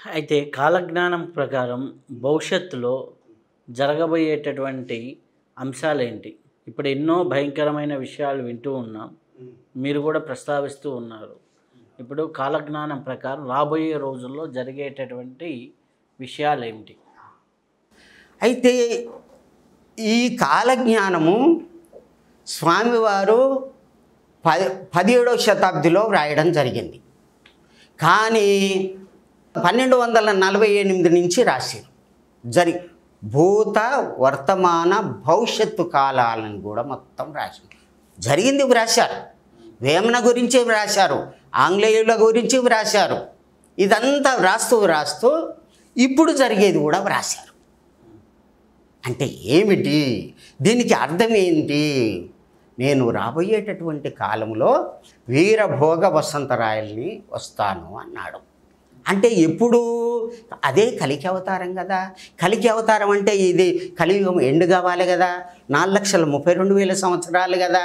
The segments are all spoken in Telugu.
అయితే కాలజ్ఞానం ప్రకారం భవిష్యత్తులో జరగబోయేటటువంటి అంశాలేంటి? ఇప్పుడు ఎన్నో భయంకరమైన విషయాలు వింటూ ఉన్నాం. మీరు కూడా ప్రస్తావిస్తూ ఉన్నారు. ఇప్పుడు కాలజ్ఞానం ప్రకారం రాబోయే రోజుల్లో జరిగేటటువంటి విషయాలేమిటి? అయితే ఈ కాలజ్ఞానము స్వామివారు 17వ శతాబ్దిలో వ్రాయడం జరిగింది. కానీ 1248 నుంచి రాశారు. భూత వర్తమాన భవిష్యత్తు కాలాలను కూడా మొత్తం రాశారు. జరిగింది వ్రాశారు. వేమన గురించి వ్రాశారు, ఆంగ్లేయుల గురించి వ్రాశారు. ఇదంతా వ్రాస్తూ ఇప్పుడు జరిగేది కూడా వ్రాశారు. అంటే ఏమిటి? దీనికి అర్థం ఏంటి? నేను రాబోయేటటువంటి కాలంలో వీరభోగ వసంతరాయల్ని వస్తాను అన్నాడు. అంటే ఎప్పుడు? అదే కలికి అవతారం కదా. కలికి అవతారం అంటే ఇది కలియుగం ఎండు కావాలి కదా. 4,32,000 సంవత్సరాలు కదా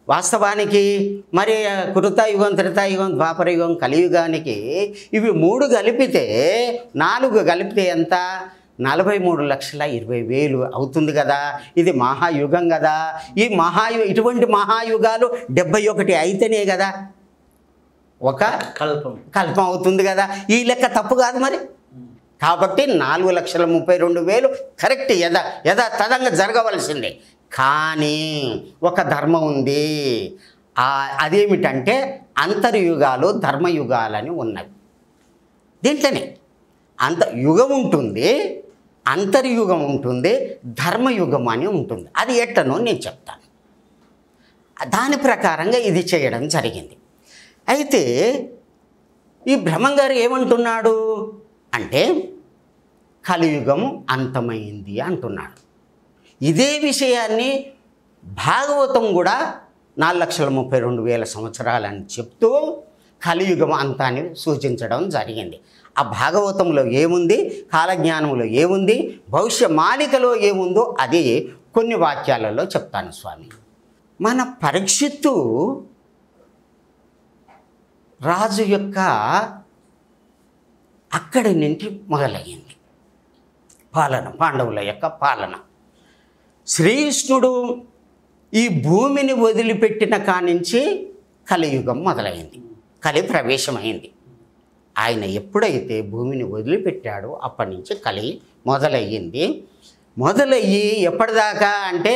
వాస్తవానికి. మరి కృతయుగం, త్రేతాయుగం, ద్వాపరయుగం, కలియుగానికి ఇవి 3 కలిపితే 4 కలిపితే ఎంత? 43,20,000 అవుతుంది కదా. ఇది మహాయుగం కదా. ఈ ఇటువంటి మహాయుగాలు 71 అయితేనే కదా ఒక కల్పం అవుతుంది కదా. ఈ లెక్క తప్పు కాదు మరి. కాబట్టి 4,32,000 కరెక్ట్, యథాతథంగా జరగవలసిందే. కానీ ఒక ధర్మం ఉంది. అదేమిటంటే అంతర్యుగాలు, ధర్మయుగాలని ఉన్నవి. దీంట్లోనే యుగం ఉంటుంది, అంతర్యుగం ఉంటుంది, ధర్మయుగం అని ఉంటుంది. అది ఎట్లనో నేను చెప్తాను. దాని ప్రకారంగా ఇది చేయడం జరిగింది. అయితే ఈ బ్రహ్మంగారు ఏమంటున్నాడు అంటే కలియుగం అంతమైంది అంటున్నాడు. ఇదే విషయాన్ని భాగవతం కూడా 4,32,000 సంవత్సరాలని చెప్తూ కలియుగం అంతాన్ని సూచించడం జరిగింది. ఆ భాగవతంలో ఏముంది, కాలజ్ఞానంలో ఏముంది, భవిష్య మాలికలో ఏముందో అది కొన్ని వాక్యాలలో చెప్తాను స్వామి. మన పరీక్షిత్తు రాజు యొక్క అక్కడి నుంచి మొదలయ్యింది పాలన, పాండవుల యొక్క పాలన. శ్రీకృష్ణుడు ఈ భూమిని వదిలిపెట్టిన కానించి కలియుగం మొదలైంది, కలి ప్రవేశమైంది. ఆయన ఎప్పుడైతే భూమిని వదిలిపెట్టాడో అప్పటి నుంచి కలి మొదలయ్యి ఎప్పటిదాకా అంటే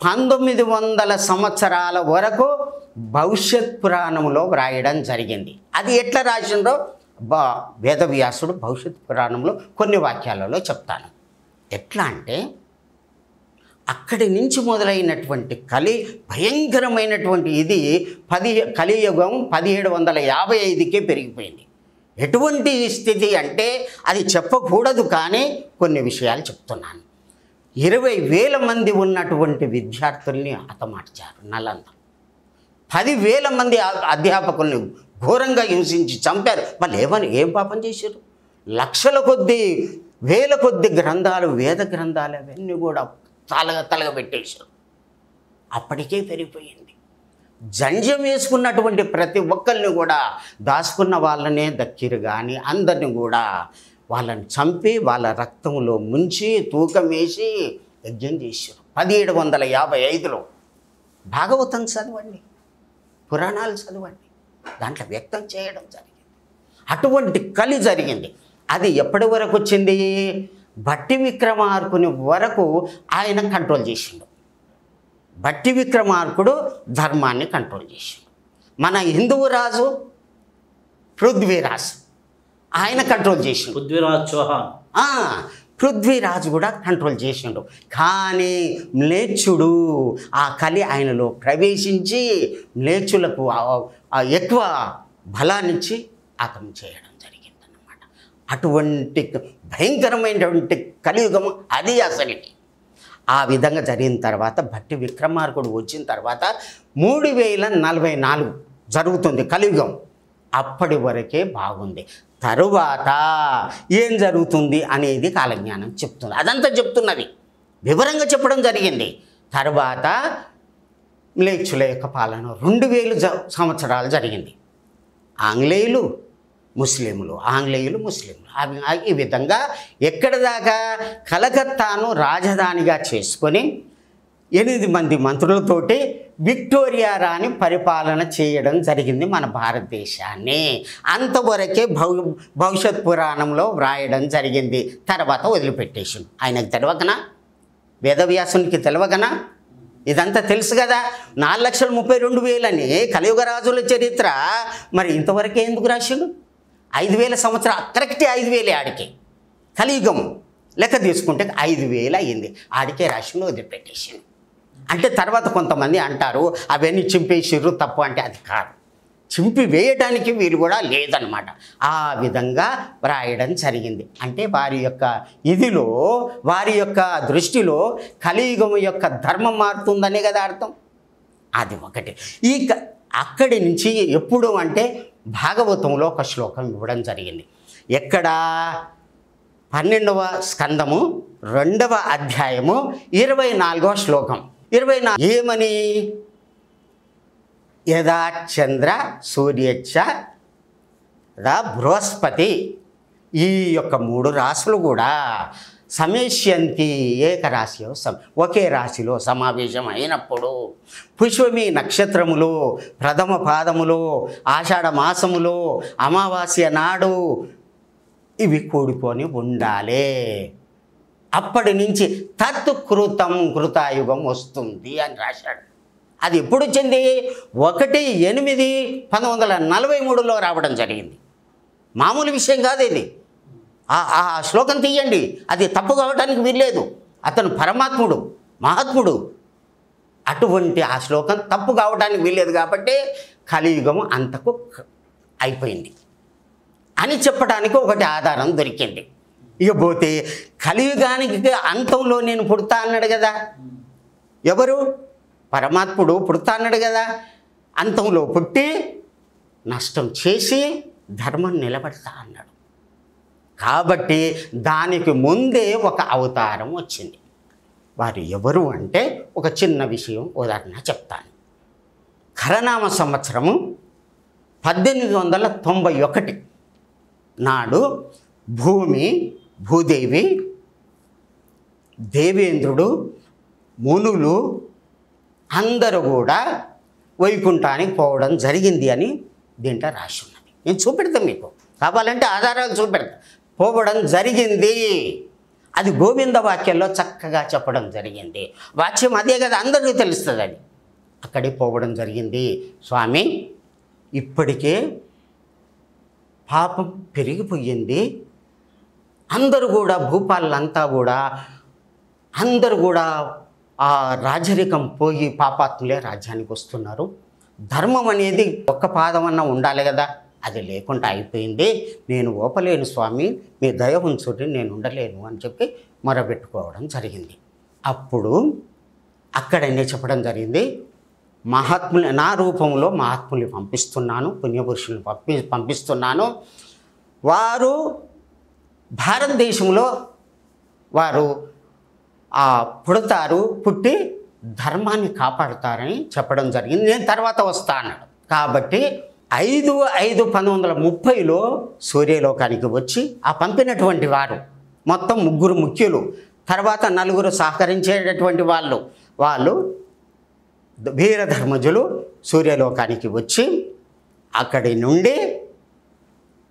1900 సంవత్సరాల వరకు భవిష్యత్ పురాణంలో వ్రాయడం జరిగింది. అది ఎట్లా రాసిందో వేదవ్యాసుడు భవిష్యత్ పురాణంలో కొన్ని వాక్యాలలో చెప్తాను. ఎట్లా అంటే అక్కడి నుంచి మొదలైనటువంటి కలి భయంకరమైనటువంటి ఇది కలియుగం 1755కే పెరిగిపోయింది. ఎటువంటి స్థితి అంటే అది చెప్పకూడదు, కానీ కొన్ని విషయాలు చెప్తున్నాను. 20,000 మంది ఉన్నటువంటి విద్యార్థుల్ని హతమార్చారు నలంద. 10,000 మంది అధ్యాపకుల్ని ఘోరంగా హింసించి చంపారు. వాళ్ళు ఏం పాపం చేశారు? లక్షల కొద్దీ, వేల కొద్ది గ్రంథాలు, వేద గ్రంథాలు అవన్నీ కూడా తలగబెట్టేశారు. అప్పటికే పెరిగిపోయింది. జంజం వేసుకున్నటువంటి ప్రతి ఒక్కరిని కూడా దాచుకున్న వాళ్ళనే దక్కిరు, కానీ అందరిని కూడా వాళ్ళని చంపి వాళ్ళ రక్తంలో ముంచి తూకం వేసి యజ్ఞం చేశారు. 1755లో భాగవతం చదవండి, పురాణాలు చదవండి, దాంట్లో వ్యక్తం చేయడం జరిగింది. అటువంటి కలి జరిగింది. అది ఎప్పటి వరకు వచ్చింది? భట్టి విక్రమార్కుని వరకు ఆయన కంట్రోల్ చేసిండు. భట్టి విక్రమార్కుడు ధర్మాన్ని కంట్రోల్ చేసిండు. మన హిందువు రాజు పృథ్వీరాజ్, ఆయన కంట్రోల్ చేసిండు. పృథ్వీరాజ్ చౌహాన్, పృథ్వీరాజు కూడా కంట్రోల్ చేసిండు. కానీ మ్లేచ్చుడు ఆ కలి ఆయనలో ప్రవేశించి మ్లేచ్చులకు ఎక్కువ బలాన్నిచ్చి అతం చేయడం జరిగిందన్నమాట. అటువంటి భయంకరమైనటువంటి కలియుగం అది అసలుకి. ఆ విధంగా జరిగిన తర్వాత భట్టి విక్రమార్కుడు వచ్చిన తర్వాత 3044 జరుగుతుంది కలియుగం. అప్పటి వరకే బాగుంది. తరువాత ఏం జరుగుతుంది అనేది కాలజ్ఞానం చెప్తుంది. అదంతా చెప్తున్నది, వివరంగా చెప్పడం జరిగింది. తర్వాత మ్లేచ్చుల యొక్క పాలన 2000 సంవత్సరాలు జరిగింది. ఆంగ్లేయులు ముస్లింలు, ఆంగ్లేయులు ముస్లింలు. ఈ విధంగా ఎక్కడి దాకా కలకత్తాను రాజధానిగా చేసుకొని 8 మంది మంత్రులతోటి విక్టోరియా రాణి పరిపాలన చేయడం జరిగింది మన భారతదేశాన్ని. అంతవరకే భవిష్యత్ పురాణంలో వ్రాయడం జరిగింది. తర్వాత వదిలిపెట్టేసిండు. ఆయనకు తెలియకనా? వేదవ్యాసునికి తెలియకనా? ఇదంతా తెలుసు కదా. 4,32,000 అని కలియుగ రాజుల చరిత్ర. మరి ఇంతవరకే ఎందుకు రాసిండు? 5,000 సంవత్సరాలు, కరెక్టే 5,000 ఆడికే. కలియుగం లెక్క తీసుకుంటే 5,000 అయ్యింది. ఆడికే రాసిండు, వదిలిపెట్టేసిండు. అంటే తర్వాత కొంతమంది అంటారు అవన్నీ చింపేసిర్రు తప్పు. అంటే అది కాదు, చింపి వేయడానికి వీలు కూడా లేదనమాట. ఆ విధంగా వ్రాయడం జరిగింది. అంటే వారి యొక్క ఇదిలో, వారి యొక్క దృష్టిలో కలియుగం యొక్క ధర్మం మారుతుందనే కదా అర్థం. అది ఒకటి. అక్కడి నుంచి ఎప్పుడు అంటే భాగవతంలో ఒక శ్లోకం ఇవ్వడం జరిగింది. ఎక్కడ? 12వ స్కందము 2వ అధ్యాయము 24వ శ్లోకం. 24 ఏమని? యదా చంద్ర సూర్యచ్చ యదా బృహస్పతి, ఈ యొక్క 3 రాశులు కూడా సమేష్యంతి ఏకరాశి ఒకే రాశిలో సమావేశం అయినప్పుడు, పుష్పమి నక్షత్రములో ప్రథమ పాదములో ఆషాఢ మాసములో అమావాస్య నాడు ఇవి కూడుకొని ఉండాలి. అప్పటి నుంచి తత్కృతం కృతాయుగం వస్తుంది అని రాశాడు. అది ఎప్పుడు వచ్చింది? 1/8/1943లో రావడం జరిగింది. మామూలు విషయం కాదు ఇది. ఆ శ్లోకం తీయండి, అది తప్పు కావడానికి వీల్లేదు. అతను పరమాత్ముడు, మహాత్ముడు. అటువంటి ఆ శ్లోకం తప్పు కావడానికి వీల్లేదు. కాబట్టి కలియుగం అంతకు అయిపోయింది అని చెప్పడానికి ఒకటి ఆధారం దొరికింది. ఇక పోతే కలియుగానికి అంతంలో నేను పుడతా అన్నాడు కదా. ఎవరు? పరమాత్ముడు పుడతా అన్నాడు కదా. అంతంలో పుట్టి నష్టం చేసి ధర్మం నిలబడతా అన్నాడు. కాబట్టి దానికి ముందే ఒక అవతారం వచ్చింది. వారు ఎవరు అంటే ఒక చిన్న విషయం ఉదాహరణ చెప్తాను. ఖరనామ సంవత్సరము 1891 నాడు భూదేవి, దేవేంద్రుడు, మునులు అందరూ కూడా వైకుంఠానికి పోవడం జరిగింది అని దీంట్లో రాసి ఉన్నది. నేను చూపెడతాను మీకు, కావాలంటే ఆధారాలు చూపెడతా. పోవడం జరిగింది. అది గోవింద వాక్యంలో చక్కగా చెప్పడం జరిగింది. వాక్యం అదే కదా, అందరికీ తెలుస్తుంది. అది అక్కడికి పోవడం జరిగింది. స్వామి, ఇప్పటికే పాపం పెరిగిపోయింది. అందరూ కూడా భూపాలంతా కూడా అందరూ కూడా ఆ రాజరికం పోయి పాపాత్ములే రాజ్యానికి వస్తున్నారు. ధర్మం అనేది ఒక్క పాదమన్నా ఉండాలి కదా, అది లేకుండా అయిపోయింది. నేను ఓపలేను స్వామి, మీ దయ ఉంచుంటే నేను ఉండలేను అని చెప్పి మొరబెట్టుకోవడం జరిగింది. అప్పుడు అక్కడనే చెప్పడం జరిగింది, మహాత్ములు నా రూపంలో మహాత్ములు పంపిస్తున్నాను, పుణ్యపురుషులను పంపిస్తున్నాను. వారు భారతదేశంలో వారు పుడతారు, పుట్టి ధర్మాన్ని కాపాడుతారని చెప్పడం జరిగింది. నేను తర్వాత వస్తా అన్నాడు. కాబట్టి 5/5/1930లో సూర్యలోకానికి వచ్చి ఆ పంపినటువంటి వారు మొత్తం 3 ముఖ్యులు, తర్వాత 4 సహకరించేటటువంటి వాళ్ళు వీరధర్మజులు సూర్యలోకానికి వచ్చి అక్కడి నుండి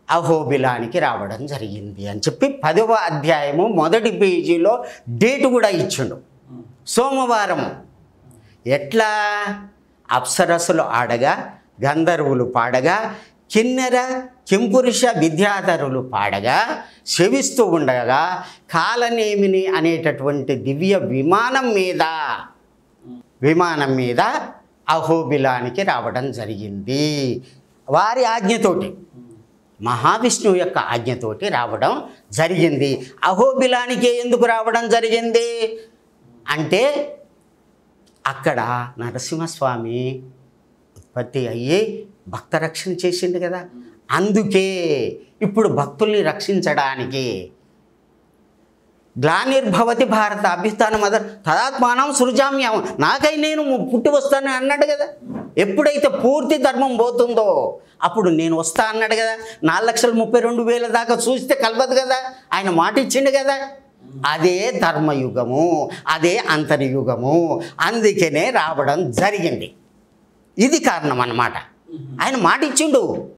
అహోబిలానికి రావడం జరిగింది అని చెప్పి 10వ అధ్యాయము 1వ పేజీలో డేటు కూడా ఇచ్చిండు. సోమవారం. ఎట్లా? అప్సరస్సులు ఆడగా, గంధర్వులు పాడగా, కిన్నెర కింపురుష విద్యాధరులు పాడగా, శవిస్తూ ఉండగా కాలనేమిని అనేటటువంటి దివ్య విమానం మీద అహోబిలానికి రావడం జరిగింది. వారి ఆజ్ఞతోటి, మహావిష్ణువు యొక్క ఆజ్ఞతోటి రావడం జరిగింది. అహోబిలానికి ఎందుకు రావడం జరిగింది అంటే అక్కడ నరసింహస్వామి ఉత్పత్తి అయ్యి భక్త రక్షణ చేసిండు కదా. అందుకే ఇప్పుడు భక్తుల్ని రక్షించడానికి గ్లానిర్భవతి భారత అభ్యుత్థానం తదాత్మానం సృజామ్యం, నాకై నేను పుట్టి వస్తానని అన్నాడు కదా. ఎప్పుడైతే పూర్తి ధర్మం పోతుందో అప్పుడు నేను వస్తా అన్నాడు కదా. 4,32,000 దాకా చూస్తే కలవదు కదా, ఆయన మాట ఇచ్చిండు కదా. అదే ధర్మయుగము, అదే అంతర్యుగము, అందుకనే రావడం జరిగింది. ఇది కారణం అన్నమాట. ఆయన మాట ఇచ్చిండు.